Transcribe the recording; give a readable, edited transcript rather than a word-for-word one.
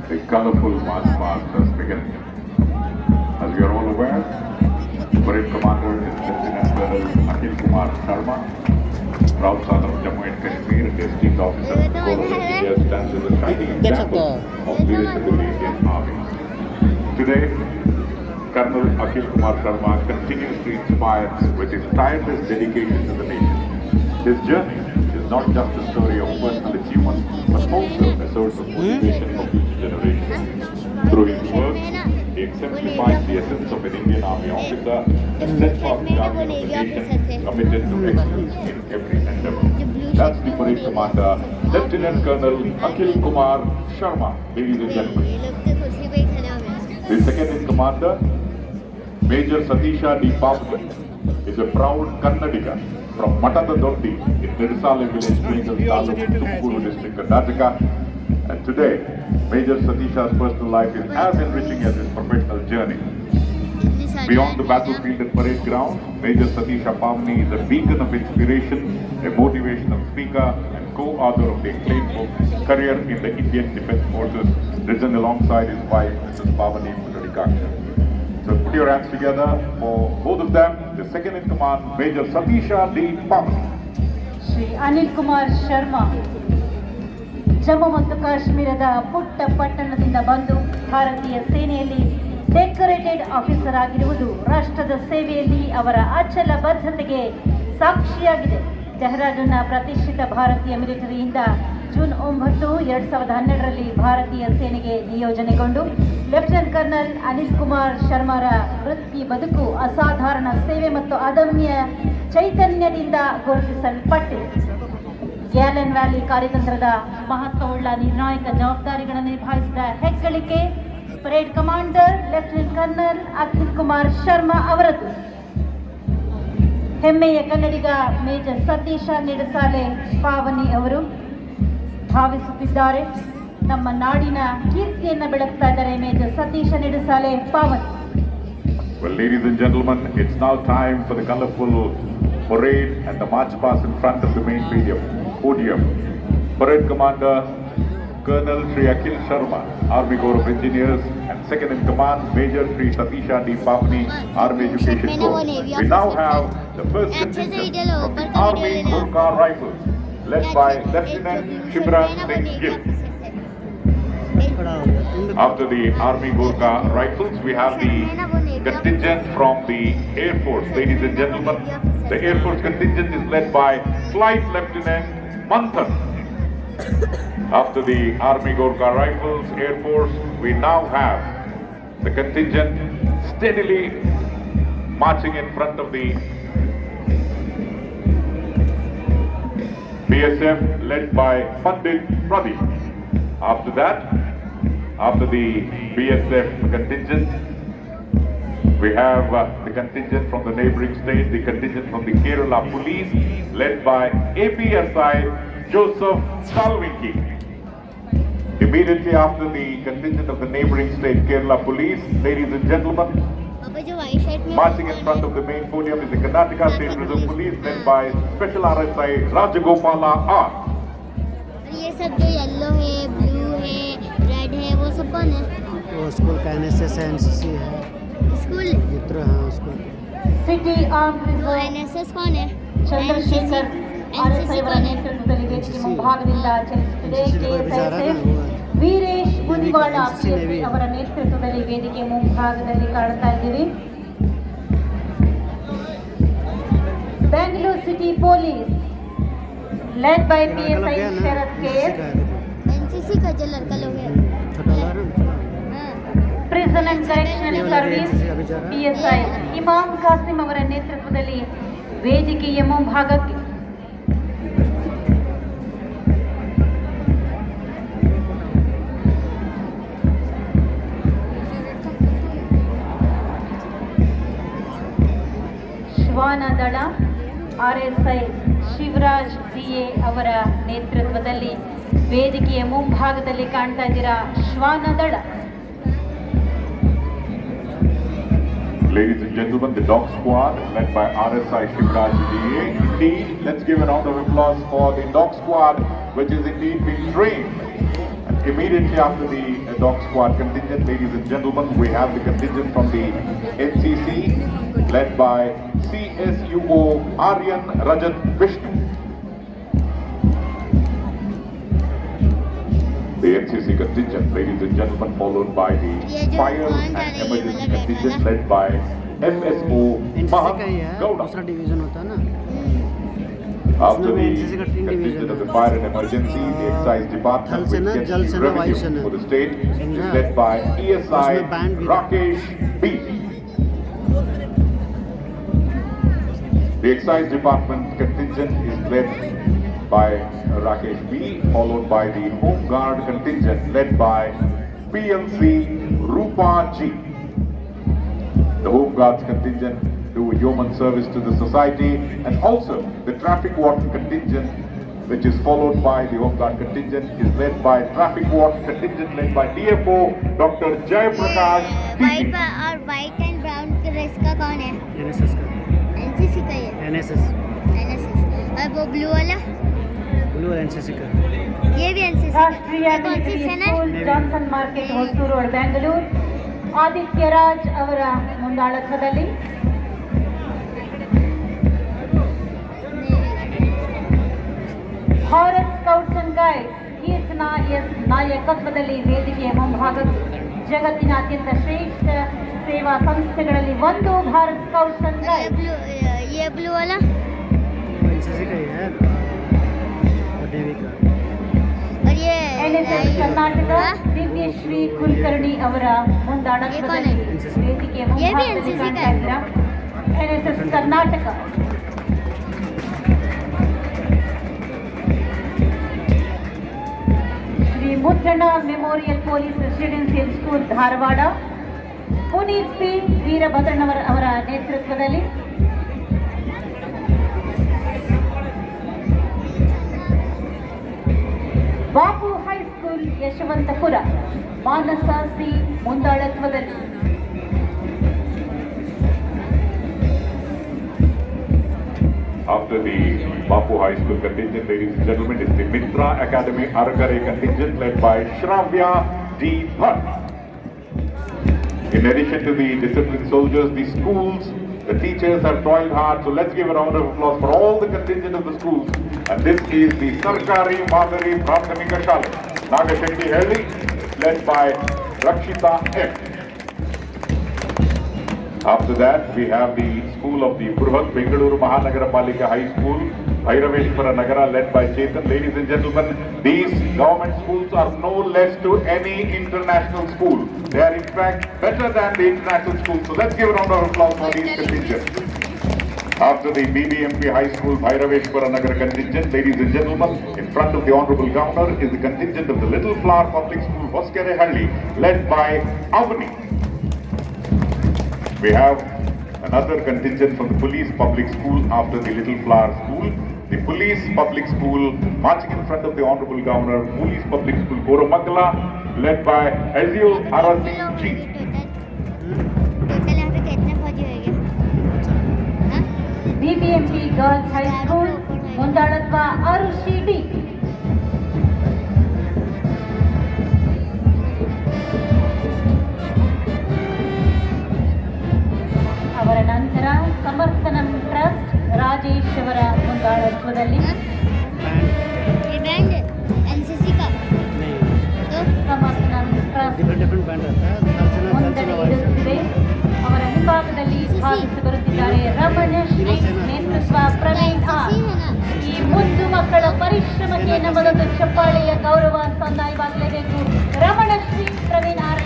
The colorful march past has begun. As you are all aware, Parade Commander is Lieutenant Colonel Akhil Kumar Sharma, proud son of Jammu and Kashmir and esteemed officer of the Corps of Engineers, stands as a shining example of leadership in the Indian Army. Today, Colonel Akhil Kumar Sharma continues to inspire with his tireless dedication to the nation. His journey is not just a story of personal achievement, but also a source of motivation for future generations. Through his work, he exemplifies the essence of an Indian Army officer, a steadfast guardian of the nation, committed to excellence in every endeavor. That's the Parade Commander, Lieutenant Colonel Akhil Kumar Sharma, ladies and gentlemen. The second in commander, Major Satisha D. Pavni, is a proud Kannadiga from Matadadoddi in Nidasale village, Kringal Taluk, Tumakuru district, Karnataka. And today, Major Satisha's personal life is as enriching as his professional journey. Beyond the battlefield and parade ground, Major Satisha Pavni is a beacon of inspiration, a motivational speaker, and co-author of the acclaimed book Career in the Indian Defence Forces, written alongside his wife, Mrs. Pavani Punarikaksha. So put your hands together for both of them. The second in command, Major Satisha D. Pavani. Shri Anil Kumar Sharma Jammu ಮತ್ತು ಕಾಶ್ಮೀರದ ಪುಟ್ಟ ಪಟ್ಟಣದಿಂದ ಬಂದು ಭಾರತೀಯ ಸೇನೆಯಲ್ಲಿ decorated officer ಆಗಿರುವುದು ರಾಷ್ಟ್ರದ ಸೇವೆಯಲ್ಲಿ ಅವರ ಅಚಲ ಬದ್ಧತೆಗೆ ಸಾಕ್ಷಿಯಾಗಿದೆ. ಡೆಹ್ರಾಡೂನ್ನ ಪ್ರತಿಷ್ಠಿತ ಭಾರತೀಯ ಮಿಲಿಟರಿಯಿಂದ ಜೂನ್ 9, 2012ರಲ್ಲಿ ಭಾರತೀಯ ಸೇನೆಗೆ ನಿಯೋಜನೆಗೊಂಡು ಲೆಫ್ಟಿನೆಂಟ್ ಕರ್ನಲ್ ಅನಿಲ್ ಕುಮಾರ್ ಶರ್ಮಾರ ವೃತ್ತಿ ಬದುಕು ಅಸಾಧಾರಣ ಸೇವೆ ಮತ್ತು ಅದಮ್ಯ ಚೈತನ್ಯದಿಂದ ಗುರುತಿಸಲ್ಪಟ್ಟಿದೆ. ಗ್ಯಾಲೆನ್ ವ್ಯಾಲಿ ಕಾರ್ಯತಂತ್ರದ ಮಹತ್ವವುಳ್ಳ ನಿರ್ಣಾಯಕ ಜವಾಬ್ದಾರಿಗಳನ್ನು ನಿಭಾಯಿಸಿದ ಹೆಗ್ಗಳಿಕೆ parade commander lieutenant colonel Akhil Kumar Sharma ಅವರದು. ಹೆಮ್ಮೆಯ ಕನ್ನಡಿಗ ಮೇಜರ್ ಸತೀಶ ನಿಡಸಾಲೆ ಪಾವನಿ ಅವರು ಭಾವಿಸುತ್ತಿದ್ದಾರೆ. ನಮ್ಮ ನಾಡಿನ ಕೀರ್ತಿಯನ್ನು ಬೆಳಗ್ತಾ ಇದ್ದಾರೆ major Satish Nidasale Pavani. Well, ladies and gentlemen, it's now time for the colorful parade and the march past in front of the main podium. Parade Commander Colonel Sri Akhil Sharma, Army Corps of Engineers, and second in command Major Sri Satisha D. Pavni, Army Education Corps. We now have the first contingent from the Army Gurkha Rifles, led by Lieutenant Shivraj Singh Gill. After the Army Gurkha Rifles, we have the contingent from the Air Force. Ladies and gentlemen, the Air Force contingent is led by Flight Lieutenant Manthan. After the Army Gurkha Rifles, Air Force, we now have the contingent steadily marching in front of the BSF led by Pandit Pradeep. After that, after the BSF contingent, we have the contingent from the neighboring state, the contingent from the Kerala Police led by APSI Joseph Salvinki. Immediately after the contingent of the neighboring state Kerala Police, ladies and gentlemen, marching in front of the main podium is the Karnataka State Reserve Police led by Special RSI Rajagopala R. ये सब जो yellow है, blue है, red है, वो सब कौन है? वो स्कूल का NSS है, NCC है, स्कूल मित्र हाँ school. City arm reserve NSS कौन है? ಚಂದ್ರಶೇಖರ್ ಆರ್ಎಸ್ಐ ಅವರ कौन है? ನೇತೃತ್ವದಲ್ಲಿ ವೇದಿಕೆ ಮುಂಭಾಗದಿಂದ ಚಲಿಸುತ್ತಿದೆ. NCC कोई भी जा रहा है ಕೆಎಸ್ಐಎಸ್ ना, वो है। ವೀರೇಶ್ ಮುನಿವಾಳ NCC नेवी है। ಅವರ ನೇತೃತ್ವದಲ್ಲಿ ವೇದಿಕೆ ಮುಂಭಾಗದಲ್ಲಿ ಕಾಣ್ತಾ ಇದ್ದೀವಿ. Bengaluru city police led by PSI Sharath KS, NCC का जो लड़का लोग है, छोटा ला रहा है prison and correctional service PSI ಇಮಾಮ್ ಕಾಸಿಂ ಅವರ ನೇತೃತ್ವದಲ್ಲಿ ವೇದಿಕೆಯ ಮುಂಭಾಗಕ್ಕೆ ಶ್ವಾನದಳ RSI ಶಿವರಾಜ್ DA ಅವರ ನೇತೃತ್ವದಲ್ಲಿ ವೇದಿಕೆಯ ಮುಂಭಾಗದಲ್ಲಿ ಕಾಣ್ತಾ ಇದ್ದೀರಾ ಶ್ವಾನದಳ. Ladies and gentlemen, the dog squad led by RSI Shivraj DA. Indeed, let's give a round of applause for the dog squad, which is indeed being trained and immediately after the dog squad contingent, ladies and gentlemen, we have the contingent from the NCC led by CSUO Aryan Rajat Vishnu. The NCC contingent, ladies and gentlemen, followed by the ये जो fire कौन and जा रही है, emergency मतलब contingent ऐसा led by FSO NCC का ही है, Gowda. दूसरा डिवीजन होता है ना। After उसमें the NCC का 3 contingent division of the है। fire and emergency, the excise department, थल सेना, which gets जल the सेना, वायु revenue सेना। for the state, is समझा? led by ESI उसमें band भी Rakesh B. The excise department contingent is led by Rakesh B, followed by the home guard contingent led by PLC Rupa G. The home guards contingent do human service to the society, and also the traffic warden contingent, which is followed by the home guard contingent, is led by traffic warden contingent led by DFO Dr. Jay Prakash white TP. और white and brown dress का कौन है? NSS का, NCC का ही है। NSS, NSS. और वो ब्लू वाला? ब्लू एनसीसी का। ये भी एनसीसी। ರಾಷ್ಟ್ರೀಯ ये कौन सी ಮಿಲಿಟರಿ सेना है? School Johnson market Hosur road Bengaluru Aditya Raj ಅವರ ಮುಂದಾಳತ್ವದಲ್ಲಿ Bharat scouts and guide Keerthana S ನಾಯಕತ್ವದಲ್ಲಿ ವೇದಿಕೆಯ ಮುಂಭಾಗ ಜಗತ್ತಿನ ಅತ್ಯಂತ ಶ್ರೇಷ್ಠ ಸೇವಾ ಸಂಸ್ಥೆಗಳಲ್ಲಿ ಒಂದು ಭಾರತ್ ಸ್ಕೌಟ್ಸ್ ಅಂಡ್ ಗೈಡ್ ये ब्लू वाला? एनसीसी का ही है, नेवी का। और ये ಎನ್ಎಸ್ಎಸ್ ಕರ್ನಾಟಕ हाँ? ದಿವ್ಯಶ್ರೀ ಕುಲಕರ್ಣಿ ಅವರ ಮುಂದಾಳತ್ವದಲ್ಲಿ ವೇದಿಕೆಯ ಮುಂಭಾಗದಲ್ಲಿ ಕಾಣ್ತಾ ಇದ್ದೀರಾ NSS Karnataka Shri Muddanna memorial police residential school Dharwad Puneeth P Veerabhadranavar ಅವರ ನೇತೃತ್ವದಲ್ಲಿ ಬಾಪು ಹೈಸ್ಕೂಲ್ ಯಶವಂತಪುರ ಮಾನಸ ಸಿ ಮುಂದಾಳತ್ವದಲ್ಲಿ After the Bapu High School contingent, ladies and gentlemen, is the Mitra Academy Argare contingent led by Shravya D. Bhatt. In addition to the disciplined soldiers, the schools, the teachers have toiled hard. So let's give a round of applause for all the contingent of the schools. And this is the Sarkari Madari Prathamika Shala, Nagashetti Helli, led by Rakshita M. After that, we have the school of the Purvat Bengaluru Mahanagara Palika High School, Bhairaveshwara Nagara, led by Chetan. Ladies and gentlemen, these government schools are no less to any international school. They are in fact better than the international schools. So let's give a round of applause for these contingents. After the BBMP High School Bhairaveshwara Nagara contingent, ladies and gentlemen, in front of the Honorable Governor is the contingent of the Little Flower Public School, Hoskere Halli, led by Avni. We have another contingent from the Police Public School after the Little Flower School. The Police Public School, marching in front of the Honorable Governor, Police Public School, Koramangala, led by Azil Arasi G. Total यहाँ पे कितने फौजी हो गए? हाँ? BBMP girls high school ಮುಂದಾಳತ್ವ Arushi D ಅವರ ನಂತರ ಸಮರ್ಥನಂ ಟ್ರಸ್ಟ್ ರಾಜೇಶ್ ಅವರ ಮುಂದಾಳತ್ವದಲ್ಲಿ ये बैंड एनसीसी का नहीं, तो ಸಮರ್ಥನಂ ಟ್ರಸ್ಟ್ डिफरेंट बैंड रहता है, थल सेना, जल सेना, वायु सेना। ಮುನ್ನಡೆಯುತ್ತಿದೆ ಅವರ ಹಿಂಭಾಗದಲ್ಲಿ ಭಾಗಿಸಿ ಬರುತ್ತಿದ್ದಾರೆ ರಮಣೇಶ್ ನೇತೃತ್ವ ಪ್ರವೀಣ್ ಆರ್ ಈ ಮುದ್ದು ಮಕ್ಕಳ ಪರಿಶ್ರಮಕ್ಕೆ ನಮ್ಮದೊಂದು ಚಪ್ಪಾಳೆಯ ಗೌರವ ಸಂದಾಯವಾಗಲೇಬೇಕು ರಮಣಶ್ರೀ ಪ್ರವೀಣ್ ಆರ್